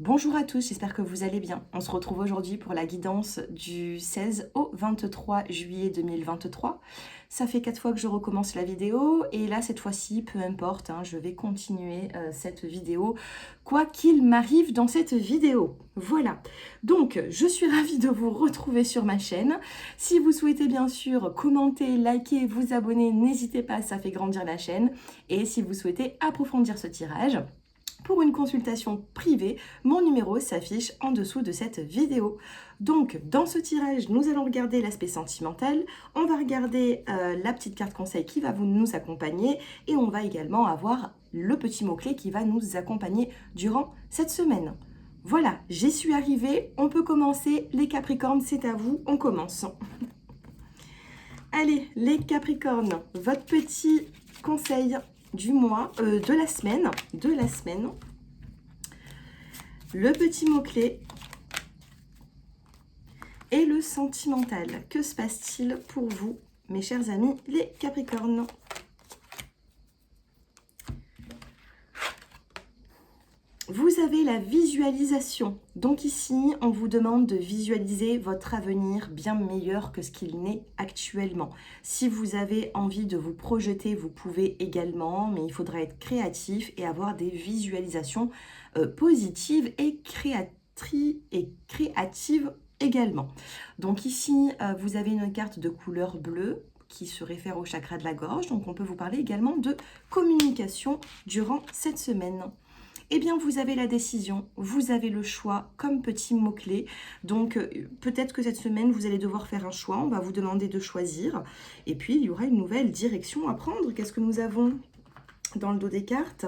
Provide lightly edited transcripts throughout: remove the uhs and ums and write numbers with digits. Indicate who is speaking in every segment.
Speaker 1: Bonjour à tous, j'espère que vous allez bien. On se retrouve aujourd'hui pour la guidance du 16 au 23 juillet 2023. Ça fait 4 fois que je recommence la vidéo et là cette fois-ci, peu importe, je vais continuer cette vidéo, quoi qu'il m'arrive dans cette vidéo. Voilà, donc je suis ravie de vous retrouver sur ma chaîne. Si vous souhaitez bien sûr commenter, liker, vous abonner, n'hésitez pas, ça fait grandir la chaîne. Et si vous souhaitez approfondir ce tirage, pour une consultation privée, mon numéro s'affiche en dessous de cette vidéo. Donc, dans ce tirage, nous allons regarder l'aspect sentimental, on va regarder la petite carte conseil qui va nous accompagner et on va également avoir le petit mot-clé qui va nous accompagner durant cette semaine. Voilà, j'y suis arrivée, on peut commencer. Les Capricornes, c'est à vous, on commence. Allez, les Capricornes, votre petit conseil du mois, de la semaine, le petit mot-clé et le sentimental. Que se passe-t-il pour vous, mes chers amis, les Capricornes? Vous avez la visualisation. Donc ici, on vous demande de visualiser votre avenir bien meilleur que ce qu'il n'est actuellement. Si vous avez envie de vous projeter, vous pouvez également, mais il faudra être créatif et avoir des visualisations positives et créatives également. Donc ici, vous avez une carte de couleur bleue qui se réfère au chakra de la gorge. Donc on peut vous parler également de communication durant cette semaine. Eh bien, vous avez la décision, vous avez le choix comme petit mot-clé. Donc, peut-être que cette semaine, vous allez devoir faire un choix. On va vous demander de choisir. Et puis, il y aura une nouvelle direction à prendre. Qu'est-ce que nous avons dans le dos des cartes?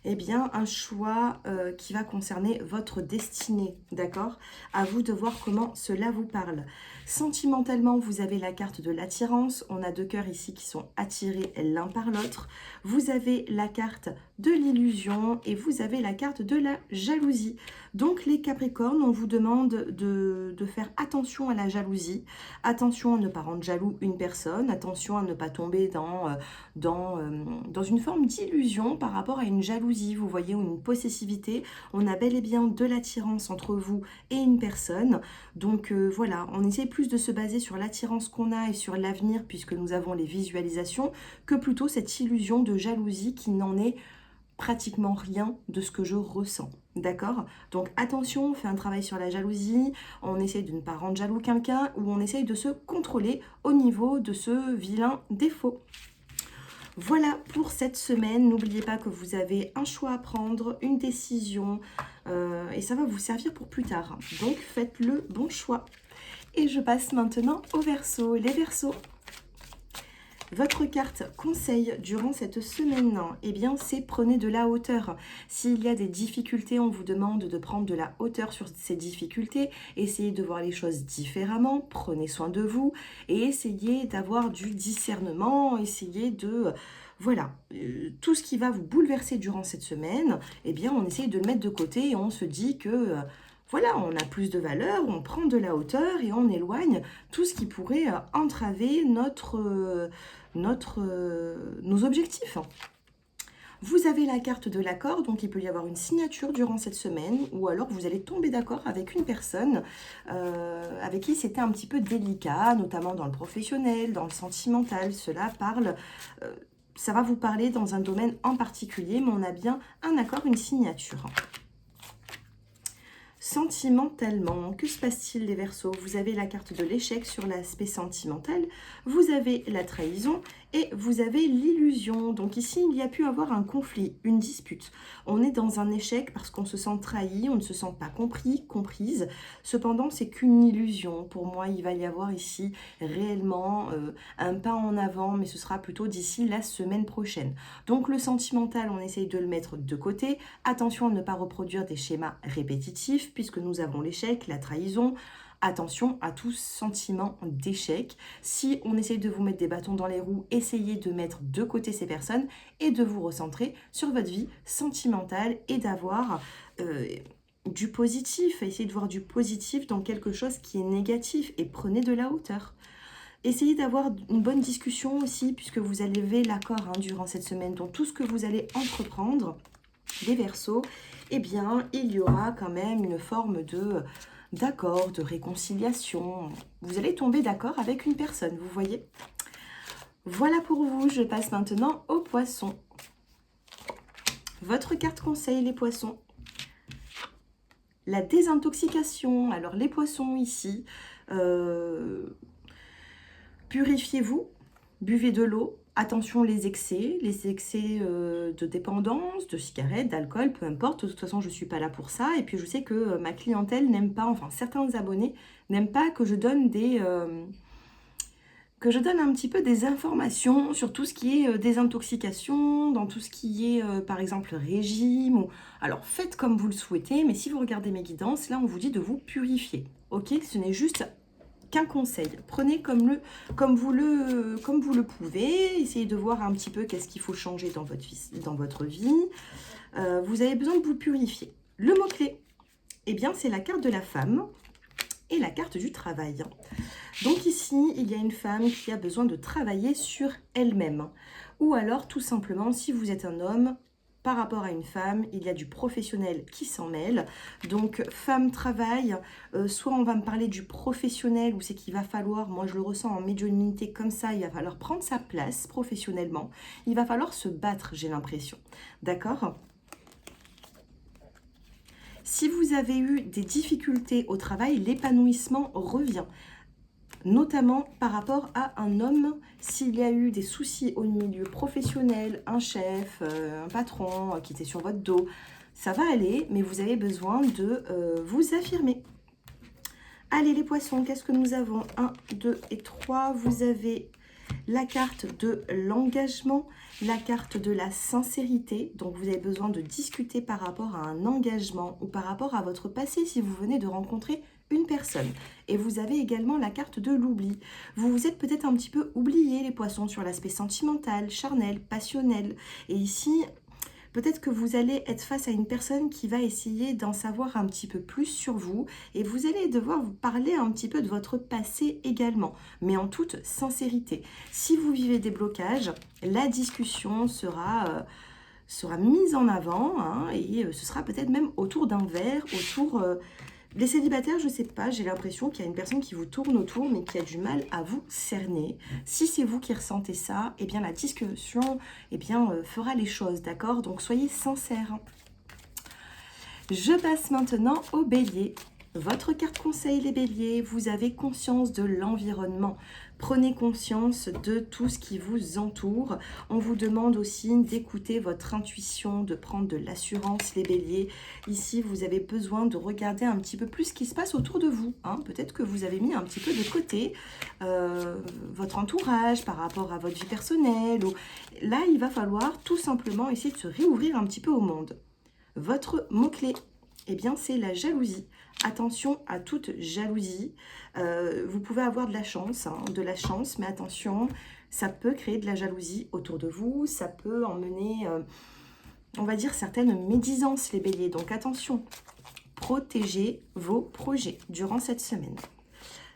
Speaker 1: Eh bien, un choix qui va concerner votre destinée, d'accord? À vous de voir comment cela vous parle. Sentimentalement, vous avez la carte de l'attirance. On a deux cœurs ici qui sont attirés l'un par l'autre. Vous avez la carte de l'illusion et vous avez la carte de la jalousie. Donc, les Capricornes, on vous demande de faire attention à la jalousie. Attention à ne pas rendre jaloux une personne. Attention à ne pas tomber dans une forme d'illusion par rapport à une jalousie, vous voyez, ou une possessivité. On a bel et bien de l'attirance entre vous et une personne. Donc voilà, on essaie plus de se baser sur l'attirance qu'on a et sur l'avenir puisque nous avons les visualisations que plutôt cette illusion de jalousie qui n'en est pratiquement rien de ce que je ressens. D'accord? Donc attention, on fait un travail sur la jalousie, on essaye de ne pas rendre jaloux quelqu'un ou on essaye de se contrôler au niveau de ce vilain défaut. Voilà pour cette semaine. N'oubliez pas que vous avez un choix à prendre, une décision, et ça va vous servir pour plus tard. Donc faites le bon choix. Et je passe maintenant aux Verseaux. Les Verseaux, votre carte conseil durant cette semaine, eh bien, c'est prenez de la hauteur. S'il y a des difficultés, on vous demande de prendre de la hauteur sur ces difficultés. Essayez de voir les choses différemment. Prenez soin de vous et essayez d'avoir du discernement. Essayez de... Voilà, tout ce qui va vous bouleverser durant cette semaine, eh bien, on essaye de le mettre de côté et on se dit que... voilà, on a plus de valeur, on prend de la hauteur et on éloigne tout ce qui pourrait entraver nos objectifs. Vous avez la carte de l'accord, donc il peut y avoir une signature durant cette semaine, ou alors vous allez tomber d'accord avec une personne avec qui c'était un petit peu délicat, notamment dans le professionnel, dans le sentimental. Cela parle, ça va vous parler dans un domaine en particulier, mais on a bien un accord, une signature. Sentimentalement, que se passe-t-il les Verseaux? Vous avez la carte de l'échec sur l'aspect sentimental, vous avez la trahison et vous avez l'illusion. Donc ici, il y a pu avoir un conflit, une dispute. On est dans un échec parce qu'on se sent trahi, on ne se sent pas compris, comprise. Cependant, c'est qu'une illusion. Pour moi, il va y avoir ici réellement un pas en avant, mais ce sera plutôt d'ici la semaine prochaine. Donc le sentimental, on essaye de le mettre de côté. Attention à ne pas reproduire des schémas répétitifs, puisque nous avons l'échec, la trahison. Attention à tout sentiment d'échec. Si on essaye de vous mettre des bâtons dans les roues, essayez de mettre de côté ces personnes et de vous recentrer sur votre vie sentimentale et d'avoir du positif. Essayez de voir du positif dans quelque chose qui est négatif et prenez de la hauteur. Essayez d'avoir une bonne discussion aussi, puisque vous allez lever l'accord durant cette semaine. Donc tout ce que vous allez entreprendre, les Verseaux, eh bien, il y aura quand même une forme d'accord, de réconciliation. Vous allez tomber d'accord avec une personne, vous voyez. Voilà pour vous, je passe maintenant aux Poissons. Votre carte conseil, les Poissons. La désintoxication. Alors, les Poissons ici, purifiez-vous, buvez de l'eau. Attention les excès de dépendance, de cigarettes, d'alcool, peu importe. De toute façon, je ne suis pas là pour ça. Et puis, je sais que ma clientèle n'aime pas, enfin, certains abonnés n'aiment pas que je donne un petit peu des informations sur tout ce qui est désintoxication, dans tout ce qui est, par exemple, régime. Alors, faites comme vous le souhaitez, mais si vous regardez mes guidances, là, on vous dit de vous purifier. Ok, ce n'est juste qu'un conseil. Prenez comme vous le pouvez. Essayez de voir un petit peu qu'est-ce qu'il faut changer dans votre vie. Vous avez besoin de vous purifier. Le mot-clé, eh bien, c'est la carte de la femme et la carte du travail. Donc ici, il y a une femme qui a besoin de travailler sur elle-même. Ou alors, tout simplement, si vous êtes un homme, par rapport à une femme, il y a du professionnel qui s'en mêle. Donc, femme travail, soit on va me parler du professionnel, où c'est qu'il va falloir, moi je le ressens en médiumnité comme ça, il va falloir prendre sa place professionnellement. Il va falloir se battre, j'ai l'impression. D'accord ? Si vous avez eu des difficultés au travail, l'épanouissement revient. Notamment par rapport à un homme, s'il y a eu des soucis au milieu professionnel, un chef, un patron qui était sur votre dos, ça va aller, mais vous avez besoin de vous affirmer. Allez les Poissons, qu'est-ce que nous avons? 1, 2 et 3, vous avez la carte de l'engagement, la carte de la sincérité. Donc vous avez besoin de discuter par rapport à un engagement ou par rapport à votre passé si vous venez de rencontrer une personne. Et vous avez également la carte de l'oubli. Vous vous êtes peut-être un petit peu oublié les Poissons sur l'aspect sentimental, charnel, passionnel. Et ici, peut-être que vous allez être face à une personne qui va essayer d'en savoir un petit peu plus sur vous et vous allez devoir vous parler un petit peu de votre passé également, mais en toute sincérité. Si vous vivez des blocages, la discussion sera mise en avant hein, et ce sera peut-être même autour d'un verre, les célibataires, je ne sais pas, j'ai l'impression qu'il y a une personne qui vous tourne autour mais qui a du mal à vous cerner. Si c'est vous qui ressentez ça, eh bien la discussion fera les choses, d'accord? Donc soyez sincères. Je passe maintenant au Bélier. Votre carte conseil, les Béliers, vous avez conscience de l'environnement. Prenez conscience de tout ce qui vous entoure. On vous demande aussi d'écouter votre intuition, de prendre de l'assurance, les Béliers. Ici, vous avez besoin de regarder un petit peu plus ce qui se passe autour de vous. Hein. Peut-être que vous avez mis un petit peu de côté votre entourage par rapport à votre vie personnelle. Là, il va falloir tout simplement essayer de se réouvrir un petit peu au monde. Votre mot-clé, eh bien, c'est la jalousie. Attention à toute jalousie. Vous pouvez avoir de la chance, mais attention, ça peut créer de la jalousie autour de vous. Ça peut emmener, on va dire, certaines médisances, les Béliers. Donc, attention, protégez vos projets durant cette semaine.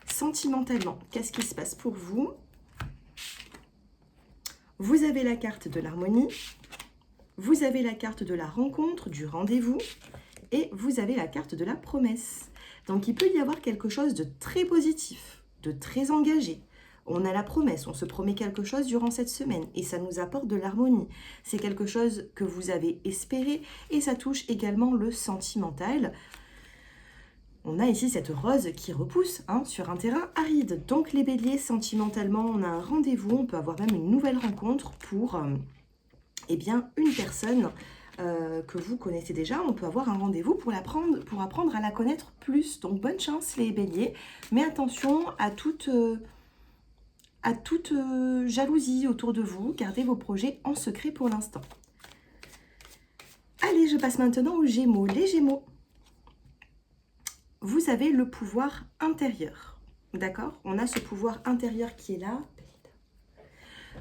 Speaker 1: Sentimentalement, qu'est-ce qui se passe pour vous? Vous avez la carte de l'harmonie. Vous avez la carte de la rencontre, du rendez-vous. Et vous avez la carte de la promesse. Donc, il peut y avoir quelque chose de très positif, de très engagé. On a la promesse, on se promet quelque chose durant cette semaine et ça nous apporte de l'harmonie. C'est quelque chose que vous avez espéré et ça touche également le sentimental. On a ici cette rose qui repousse sur un terrain aride. Donc, les Béliers, sentimentalement, on a un rendez-vous, on peut avoir même une nouvelle rencontre pour une personne que vous connaissez déjà. On peut avoir un rendez-vous pour apprendre à la connaître plus. Donc, bonne chance les Béliers. Mais attention à toute jalousie autour de vous. Gardez vos projets en secret pour l'instant. Allez, je passe maintenant aux Gémeaux. Les Gémeaux, vous avez le pouvoir intérieur. D'accord? On a ce pouvoir intérieur qui est là.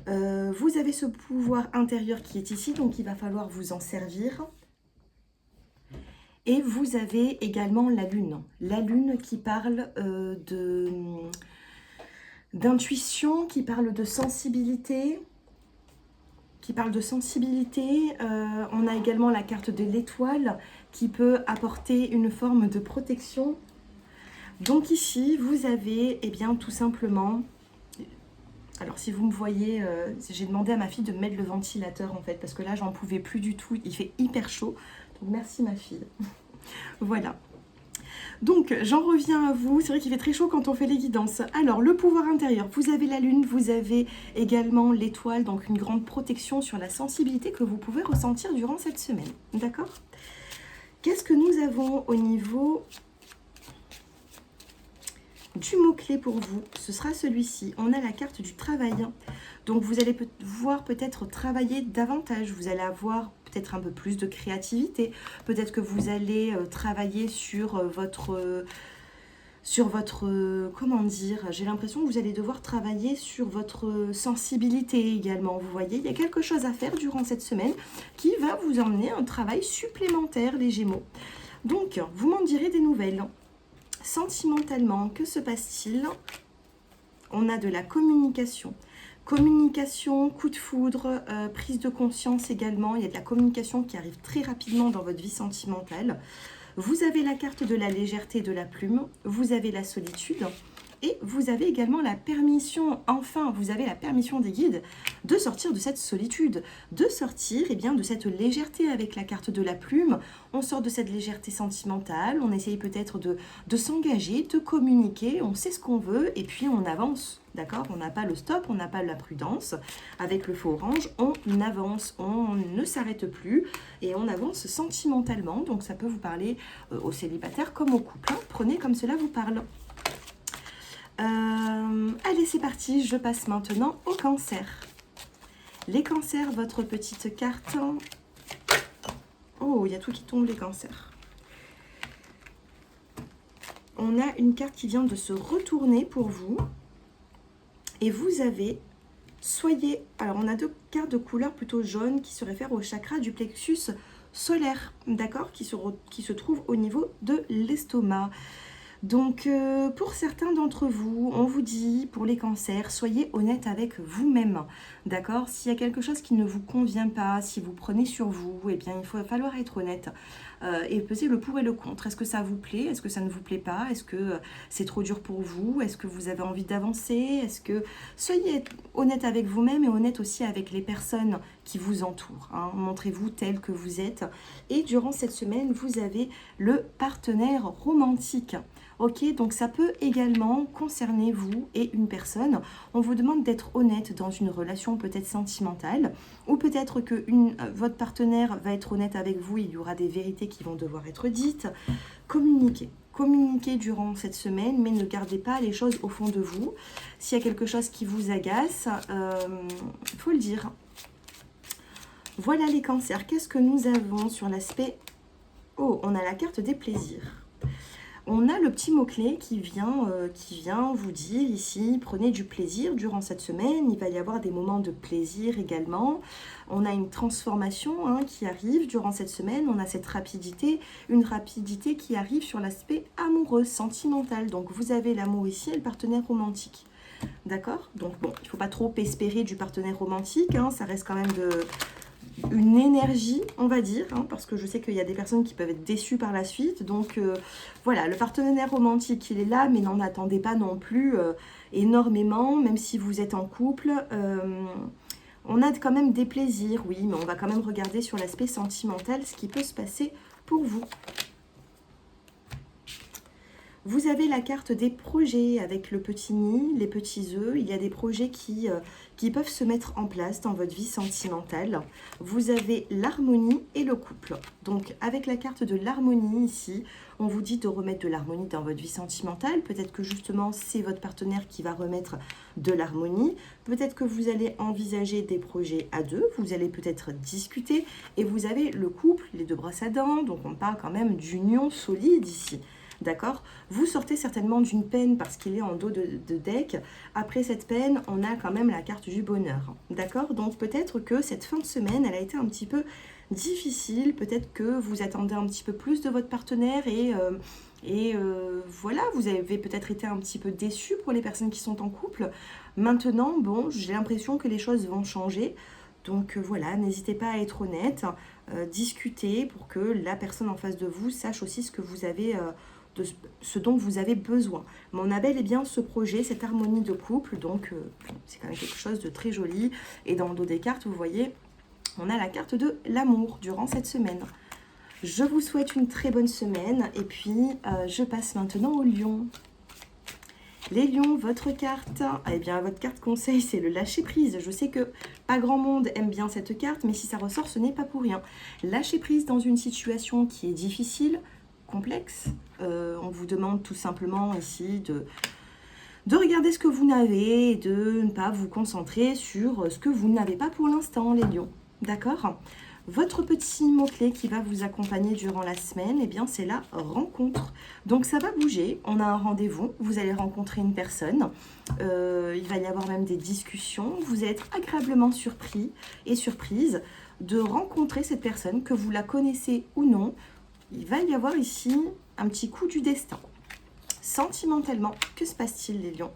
Speaker 1: Vous avez ce pouvoir intérieur qui est ici, donc il va falloir vous en servir. Et vous avez également la lune. La lune qui parle d'intuition, qui parle de sensibilité, qui parle de sensibilité. On a également la carte de l'étoile qui peut apporter une forme de protection. Donc ici, vous avez, eh bien, tout simplement... Alors si vous me voyez, j'ai demandé à ma fille de mettre le ventilateur en fait, parce que là, j'en pouvais plus du tout. Il fait hyper chaud. Donc merci ma fille. Voilà. Donc, j'en reviens à vous. C'est vrai qu'il fait très chaud quand on fait les guidances. Alors, le pouvoir intérieur. Vous avez la lune, vous avez également l'étoile, donc une grande protection sur la sensibilité que vous pouvez ressentir durant cette semaine. D'accord? Qu'est-ce que nous avons au niveau du mot-clé pour vous? Ce sera celui-ci. On a la carte du travail. Donc, vous allez voir peut-être travailler davantage. Vous allez avoir peut-être un peu plus de créativité. Peut-être que vous allez travailler sur votre comment dire, j'ai l'impression que vous allez devoir travailler sur votre sensibilité également. Vous voyez, il y a quelque chose à faire durant cette semaine qui va vous emmener un travail supplémentaire, les Gémeaux. Donc, vous m'en direz des nouvelles. Sentimentalement, que se passe-t-il? On a de la communication. Communication, coup de foudre, prise de conscience également. Il y a de la communication qui arrive très rapidement dans votre vie sentimentale. Vous avez la carte de la légèreté de la plume. Vous avez la solitude. Et vous avez également la permission, enfin, vous avez la permission des guides de sortir de cette solitude, de sortir eh bien, de cette légèreté avec la carte de la plume. On sort de cette légèreté sentimentale, on essaye peut-être de s'engager, de communiquer, on sait ce qu'on veut et puis on avance, d'accord? On n'a pas le stop, on n'a pas la prudence. Avec le feu orange, on avance, on ne s'arrête plus et on avance sentimentalement. Donc ça peut vous parler aux célibataires comme aux couples. Hein. Prenez comme cela vous parle. Allez, c'est parti, je passe maintenant au cancer. Les cancers, votre petite carte. Oh, il y a tout qui tombe, les cancers. On a une carte qui vient de se retourner pour vous. Et vous avez, soyez... Alors, on a deux cartes de couleur plutôt jaune qui se réfèrent au chakra du plexus solaire, d'accord, qui se trouve au niveau de l'estomac. Donc, pour certains d'entre vous, on vous dit, pour les cancers, soyez honnête avec vous-même, d'accord? S'il y a quelque chose qui ne vous convient pas, si vous prenez sur vous, eh bien, il va falloir être honnête et peser le pour et le contre. Est-ce que ça vous plaît? Est-ce que ça ne vous plaît pas? Est-ce que c'est trop dur pour vous? Est-ce que vous avez envie d'avancer? Est-ce que... Soyez honnête avec vous-même et honnête aussi avec les personnes qui vous entourent. Hein. Montrez-vous tel que vous êtes. Et durant cette semaine, vous avez le partenaire romantique. Ok, donc ça peut également concerner vous et une personne. On vous demande d'être honnête dans une relation peut-être sentimentale ou peut-être que votre partenaire va être honnête avec vous, il y aura des vérités qui vont devoir être dites. Communiquez. Communiquez durant cette semaine, mais ne gardez pas les choses au fond de vous. S'il y a quelque chose qui vous agace, il faut le dire. Voilà les cancers. Qu'est-ce que nous avons sur l'aspect... Oh, on a la carte des plaisirs. On a le petit mot-clé qui vient vous dire ici, prenez du plaisir durant cette semaine. Il va y avoir des moments de plaisir également. On a une transformation hein, qui arrive durant cette semaine. On a cette rapidité, une rapidité qui arrive sur l'aspect amoureux, sentimental. Donc vous avez l'amour ici et le partenaire romantique. D'accord? Donc bon, il ne faut pas trop espérer du partenaire romantique. Hein, ça reste quand même une énergie, on va dire, hein, parce que je sais qu'il y a des personnes qui peuvent être déçues par la suite. Donc voilà, le partenaire romantique, il est là, mais n'en attendez pas non plus énormément, même si vous êtes en couple. On a quand même des plaisirs, oui, mais on va quand même regarder sur l'aspect sentimental ce qui peut se passer pour vous. Vous avez la carte des projets avec le petit nid, les petits œufs. Il y a des projets qui peuvent se mettre en place dans votre vie sentimentale. Vous avez l'harmonie et le couple. Donc, avec la carte de l'harmonie ici, on vous dit de remettre de l'harmonie dans votre vie sentimentale. Peut-être que justement, c'est votre partenaire qui va remettre de l'harmonie. Peut-être que vous allez envisager des projets à deux. Vous allez peut-être discuter. Et vous avez le couple, les deux brosses à dents. Donc, on parle quand même d'union solide ici. D'accord? Vous sortez certainement d'une peine parce qu'il est en dos de deck. Après cette peine, on a quand même la carte du bonheur. D'accord? Donc peut-être que cette fin de semaine, elle a été un petit peu difficile. Peut-être que vous attendez un petit peu plus de votre partenaire et voilà, vous avez peut-être été un petit peu déçus pour les personnes qui sont en couple. Maintenant, bon, j'ai l'impression que les choses vont changer. Donc voilà, n'hésitez pas à être honnête, discuter pour que la personne en face de vous sache aussi ce que vous avez, de ce dont vous avez besoin. Mais on a bel et bien ce projet, cette harmonie de couple, donc c'est quand même quelque chose de très joli. Et dans le dos des cartes, vous voyez, on a la carte de l'amour durant cette semaine. Je vous souhaite une très bonne semaine et puis je passe maintenant aux lions. Les lions, votre carte, eh bien votre carte conseil, c'est le lâcher prise. Je sais que pas grand monde aime bien cette carte, mais si ça ressort, ce n'est pas pour rien. Lâcher prise dans une situation qui est difficile, complexe. On vous demande tout simplement ici de regarder ce que vous n'avez et de ne pas vous concentrer sur ce que vous n'avez pas pour l'instant, les lions. D'accord ? Votre petit mot-clé qui va vous accompagner durant la semaine, eh bien, c'est la rencontre. Donc, ça va bouger. On a un rendez-vous. Vous allez rencontrer une personne. Il va y avoir même des discussions. Vous allez être agréablement surpris et surprise de rencontrer cette personne, que vous la connaissez ou non. Il va y avoir ici un petit coup du destin. Sentimentalement, que se passe-t-il, les lions?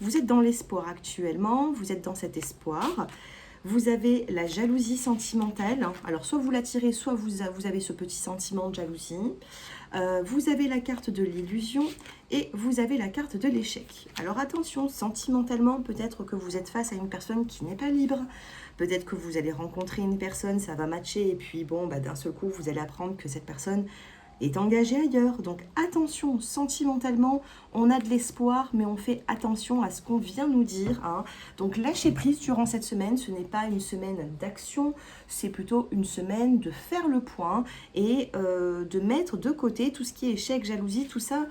Speaker 1: Vous êtes dans l'espoir actuellement. Vous êtes dans cet espoir. Vous avez la jalousie sentimentale. Alors, soit vous l'attirez, soit vous avez ce petit sentiment de jalousie. Vous avez la carte de l'illusion et vous avez la carte de l'échec. Alors, attention, sentimentalement, peut-être que vous êtes face à une personne qui n'est pas libre. Peut-être que vous allez rencontrer une personne, ça va matcher. Et puis, bon, d'un seul coup, vous allez apprendre que cette personne est engagé ailleurs. Donc attention, sentimentalement, on a de l'espoir, mais on fait attention à ce qu'on vient nous dire. Donc lâcher prise durant cette semaine, ce n'est pas une semaine d'action, c'est plutôt une semaine de faire le point et de mettre de côté tout ce qui est échec, jalousie, tout ça.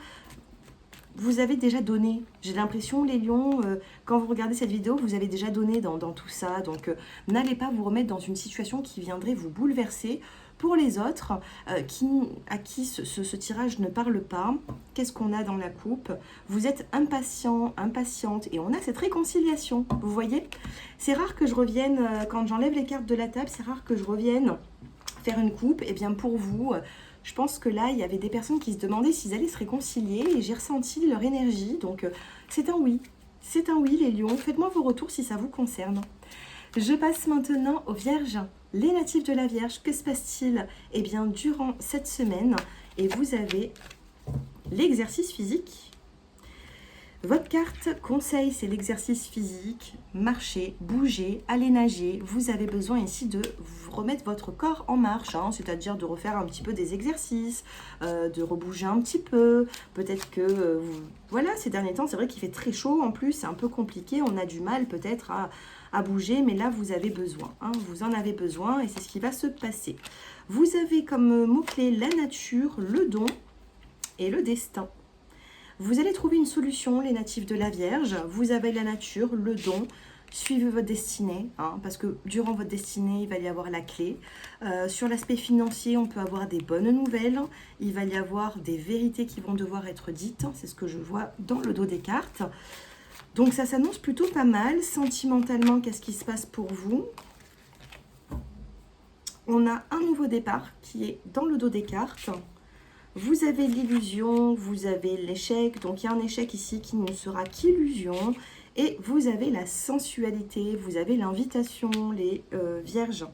Speaker 1: Vous avez déjà donné. J'ai l'impression, les lions, quand vous regardez cette vidéo, vous avez déjà donné dans tout ça. Donc, n'allez pas vous remettre dans une situation qui viendrait vous bouleverser. Pour les autres, à qui ce tirage ne parle pas, qu'est-ce qu'on a dans la coupe? Vous êtes impatient, impatiente, et on a cette réconciliation. Vous voyez? C'est rare que je revienne, quand j'enlève les cartes de la table, c'est rare que je revienne faire une coupe. Et bien pour vous... je pense que là, il y avait des personnes qui se demandaient s'ils allaient se réconcilier et j'ai ressenti leur énergie. Donc, c'est un oui. C'est un oui, les lions. Faites-moi vos retours si ça vous concerne. Je passe maintenant aux vierges. Les natifs de la Vierge, que se passe-t-il? Eh bien, durant cette semaine, et vous avez l'exercice physique. Votre carte conseil, c'est l'exercice physique, marcher, bouger, aller nager. Vous avez besoin ici de remettre votre corps en marche, c'est-à-dire de refaire un petit peu des exercices, de rebouger un petit peu. Peut-être que, voilà, ces derniers temps, c'est vrai qu'il fait très chaud. En plus, c'est un peu compliqué. On a du mal peut-être à bouger, mais là, vous avez besoin. Vous en avez besoin et c'est ce qui va se passer. Vous avez comme mot-clé la nature, le don et le destin. Vous allez trouver une solution, les natifs de la Vierge. Vous avez la nature, le don. Suivez votre destinée, parce que durant votre destinée, il va y avoir la clé. Sur l'aspect financier, on peut avoir des bonnes nouvelles. Il va y avoir des vérités qui vont devoir être dites. C'est ce que je vois dans le dos des cartes. Donc ça s'annonce plutôt pas mal. Sentimentalement, qu'est-ce qui se passe pour vous? On a un nouveau départ qui est dans le dos des cartes. Vous avez l'illusion, vous avez l'échec. Donc il y a un échec ici qui ne sera qu'illusion. Et vous avez la sensualité, vous avez l'invitation, les vierges.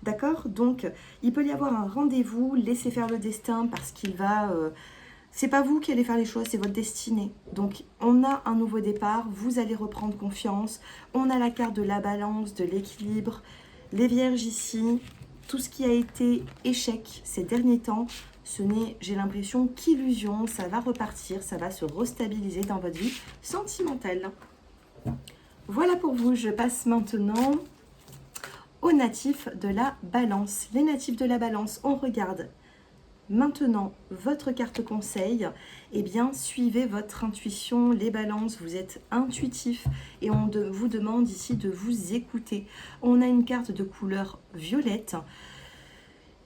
Speaker 1: D'accord? Donc il peut y avoir un rendez-vous, laissez faire le destin parce qu'il va... c'est pas vous qui allez faire les choses, c'est votre destinée. Donc, on a un nouveau départ, vous allez reprendre confiance. On a la carte de la balance, de l'équilibre. Les vierges ici, tout ce qui a été échec ces derniers temps, ce n'est, j'ai l'impression, qu'illusion. Ça va repartir, ça va se restabiliser dans votre vie sentimentale. Voilà pour vous, je passe maintenant aux natifs de la balance. Les natifs de la balance, on regarde maintenant votre carte conseil. Eh bien, suivez votre intuition, les balances, vous êtes intuitif et on vous demande ici de vous écouter. On a une carte de couleur violette.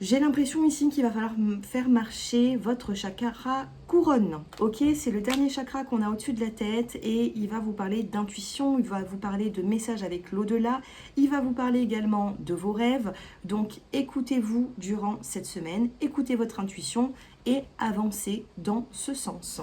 Speaker 1: J'ai l'impression ici qu'il va falloir faire marcher votre chakra couronne. Ok, c'est le dernier chakra qu'on a au-dessus de la tête et il va vous parler d'intuition, il va vous parler de messages avec l'au-delà, il va vous parler également de vos rêves. Donc écoutez-vous durant cette semaine, écoutez votre intuition et avancez dans ce sens.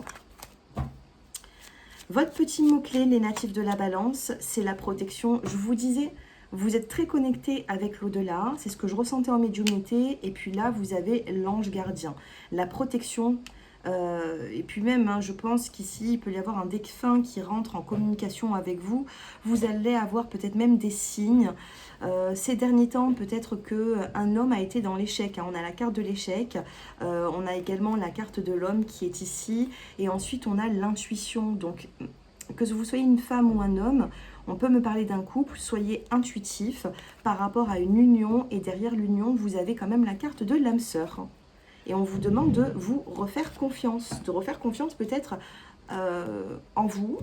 Speaker 1: Votre petit mot-clé, les natifs de la balance, c'est la protection. Je vous disais, Vous êtes très connecté avec l'au-delà, c'est ce que je ressentais en médiumnité. Et puis là, vous avez l'ange gardien, la protection. Et puis même, hein, je pense qu'ici, il peut y avoir un défunt qui rentre en communication avec vous. Vous allez avoir peut-être même des signes. Ces derniers temps, peut-être qu'un homme a été dans l'échec. Hein. On a la carte de l'échec. On a également la carte de l'homme qui est ici. Et ensuite, on a l'intuition. Donc, que vous soyez une femme ou un homme, on peut me parler d'un couple, soyez intuitif par rapport à une union. Et derrière l'union, vous avez quand même la carte de l'âme sœur. Et on vous demande de vous refaire confiance. De refaire confiance peut-être en vous,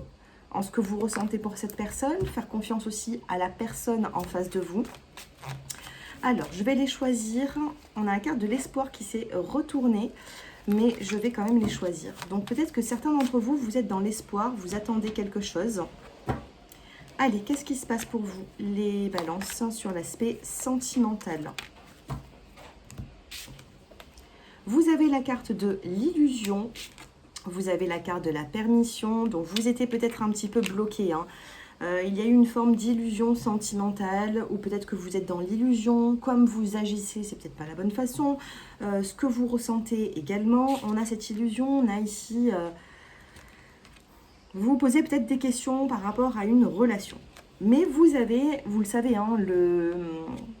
Speaker 1: en ce que vous ressentez pour cette personne. Faire confiance aussi à la personne en face de vous. Alors, je vais les choisir. On a la carte de l'espoir qui s'est retournée. Mais je vais quand même les choisir. Donc peut-être que certains d'entre vous, vous êtes dans l'espoir, vous attendez quelque chose. Allez, qu'est-ce qui se passe pour vous, les balances, sur l'aspect sentimental? Vous avez la carte de l'illusion, vous avez la carte de la permission, donc vous étiez peut-être un petit peu bloqué, hein. Il y a eu une forme d'illusion sentimentale, ou peut-être que vous êtes dans l'illusion, comme vous agissez, c'est peut-être pas la bonne façon, ce que vous ressentez également, on a cette illusion, on a ici, vous vous posez peut-être des questions par rapport à une relation. Mais vous avez, vous le savez, hein,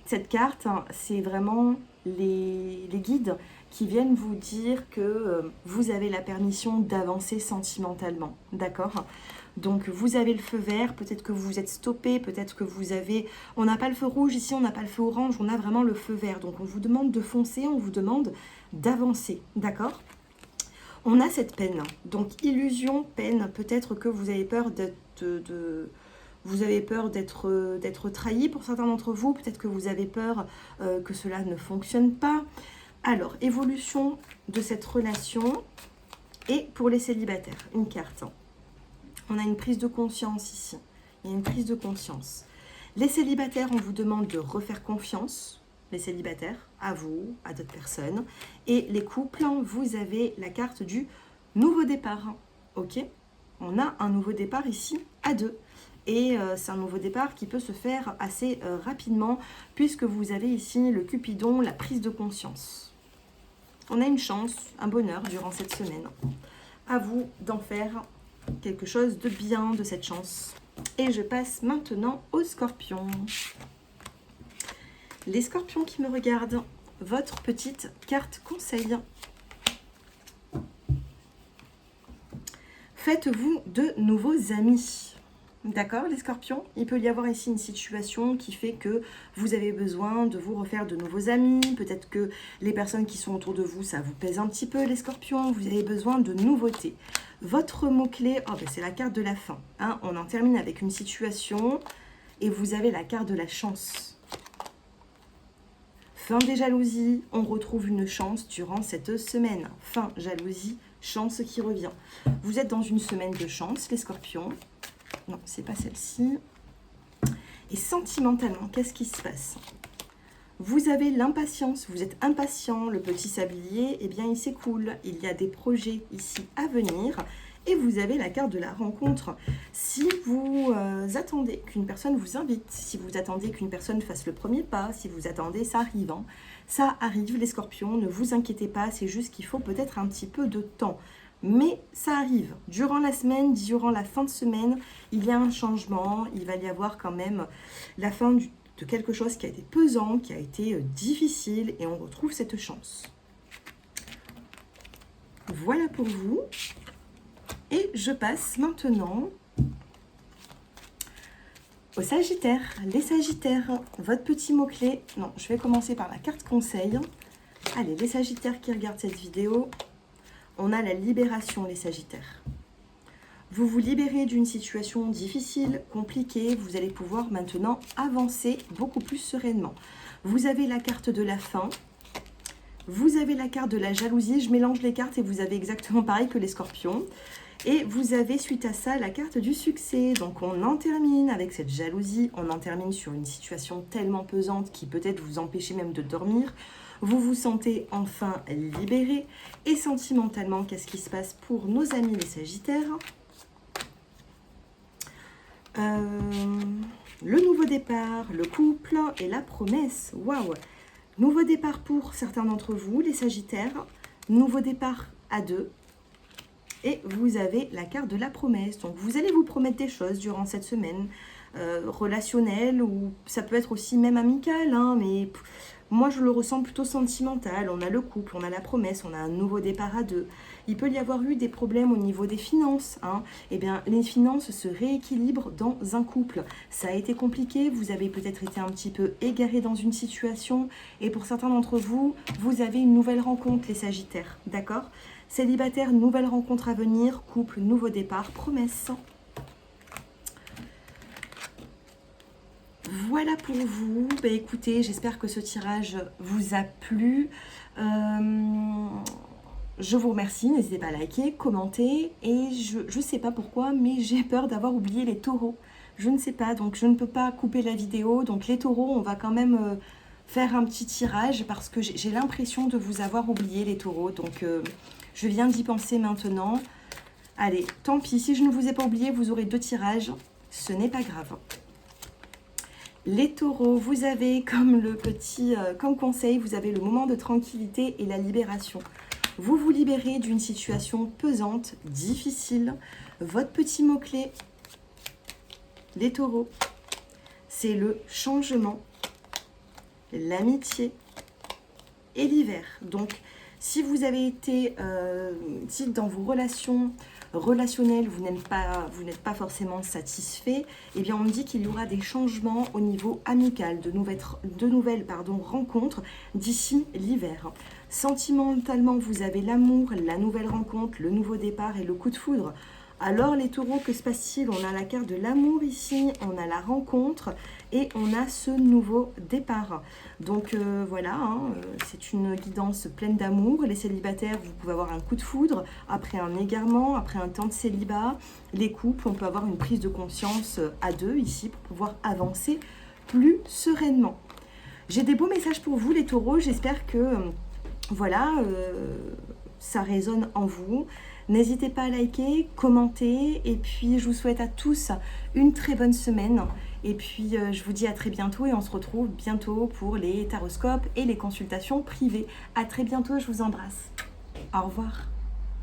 Speaker 1: cette carte, hein, c'est vraiment les guides qui viennent vous dire que vous avez la permission d'avancer sentimentalement, d'accord ? Donc vous avez le feu vert, peut-être que vous êtes stoppé, peut-être que vous avez... On n'a pas le feu rouge ici, on n'a pas le feu orange, on a vraiment le feu vert. Donc on vous demande de foncer, on vous demande d'avancer, d'accord ? On a cette peine, donc illusion, peine, peut-être que vous avez peur vous avez peur d'être trahi pour certains d'entre vous, peut-être que vous avez peur que cela ne fonctionne pas. Alors, évolution de cette relation et pour les célibataires, une carte. On a une prise de conscience ici, il y a une prise de conscience. Les célibataires, on vous demande de refaire confiance, les célibataires, à vous, à d'autres personnes. Et les couples, vous avez la carte du nouveau départ, ok ? On a un nouveau départ ici à deux. Et c'est un nouveau départ qui peut se faire assez rapidement puisque vous avez ici le Cupidon, la prise de conscience. On a une chance, un bonheur durant cette semaine. À vous d'en faire quelque chose de bien de cette chance. Et je passe maintenant aux scorpions. Les scorpions qui me regardent, votre petite carte conseil. Faites-vous de nouveaux amis. D'accord, les scorpions? Il peut y avoir ici une situation qui fait que vous avez besoin de vous refaire de nouveaux amis. Peut-être que les personnes qui sont autour de vous, ça vous pèse un petit peu, les scorpions. Vous avez besoin de nouveautés. Votre mot-clé, c'est la carte de la fin. Hein, on en termine avec une situation et vous avez la carte de la chance. Fin des jalousies, on retrouve une chance durant cette semaine. Fin jalousie, chance qui revient. Vous êtes dans une semaine de chance, les scorpions. Non, c'est pas celle-ci. Et sentimentalement, qu'est-ce qui se passe? Vous avez l'impatience, vous êtes impatient, le petit sablier, eh bien il s'écoule. Il y a des projets ici à venir. Et vous avez la carte de la rencontre. Si vous attendez qu'une personne vous invite, si vous attendez qu'une personne fasse le premier pas, si vous attendez, ça arrive. Hein. Ça arrive, les scorpions, ne vous inquiétez pas, c'est juste qu'il faut peut-être un petit peu de temps. Mais ça arrive. Durant la semaine, durant la fin de semaine, il y a un changement. Il va y avoir quand même la fin de quelque chose qui a été pesant, qui a été difficile. Et on retrouve cette chance. Voilà pour vous. Et je passe maintenant aux Sagittaires. Les Sagittaires, votre petit mot-clé. Non, je vais commencer par la carte conseil. Allez, les Sagittaires qui regardent cette vidéo. On a la libération, les Sagittaires. Vous vous libérez d'une situation difficile, compliquée. Vous allez pouvoir maintenant avancer beaucoup plus sereinement. Vous avez la carte de la fin. Vous avez la carte de la jalousie. Je mélange les cartes et vous avez exactement pareil que les scorpions. Et vous avez suite à ça la carte du succès. Donc on en termine avec cette jalousie. On en termine sur une situation tellement pesante qui peut-être vous empêchez même de dormir. Vous vous sentez enfin libéré. Et sentimentalement, qu'est-ce qui se passe pour nos amis les Sagittaires? le nouveau départ, le couple et la promesse. Waouh! Nouveau départ pour certains d'entre vous, les Sagittaires. Nouveau départ à deux. Et vous avez la carte de la promesse. Donc, vous allez vous promettre des choses durant cette semaine, relationnelles, ou ça peut être aussi même amical, hein, mais moi, je le ressens plutôt sentimental. On a le couple, on a la promesse, on a un nouveau départ à deux. Il peut y avoir eu des problèmes au niveau des finances, hein. Eh bien, les finances se rééquilibrent dans un couple. Ça a été compliqué, vous avez peut-être été un petit peu égaré dans une situation. Et pour certains d'entre vous, vous avez une nouvelle rencontre, les Sagittaires, d'accord? Célibataire, nouvelle rencontre à venir. Couple, nouveau départ, promesse. Voilà pour vous. Bah, écoutez, j'espère que ce tirage vous a plu. Je vous remercie. N'hésitez pas à liker, commenter. Et je ne sais pas pourquoi, mais j'ai peur d'avoir oublié les taureaux. Je ne sais pas, donc je ne peux pas couper la vidéo. Donc les taureaux, on va quand même faire un petit tirage parce que j'ai l'impression de vous avoir oublié les taureaux. Donc je viens d'y penser maintenant. Allez, tant pis. Si je ne vous ai pas oublié, vous aurez 2 tirages. Ce n'est pas grave. Les taureaux, vous avez comme conseil, vous avez le moment de tranquillité et la libération. Vous vous libérez d'une situation pesante, difficile. Votre petit mot-clé, les taureaux, c'est le changement, l'amitié et l'hiver. Donc, si vous avez été, si dans vos relations relationnelles, vous n'êtes pas forcément satisfait, eh bien on me dit qu'il y aura des changements au niveau amical, de nouvelles rencontres d'ici l'hiver. Sentimentalement, vous avez l'amour, la nouvelle rencontre, le nouveau départ et le coup de foudre. Alors les taureaux, que se passe-t-il? On a la carte de l'amour ici, on a la rencontre et on a ce nouveau départ. Donc voilà, hein, c'est une guidance pleine d'amour. Les célibataires, vous pouvez avoir un coup de foudre après un égarement, après un temps de célibat. Les couples, on peut avoir une prise de conscience à deux ici pour pouvoir avancer plus sereinement. J'ai des beaux messages pour vous les taureaux, j'espère que voilà, ça résonne en vous. N'hésitez pas à liker, commenter et puis je vous souhaite à tous une très bonne semaine. Et puis je vous dis à très bientôt et on se retrouve bientôt pour les taroscopes et les consultations privées. À très bientôt, je vous embrasse. Au revoir.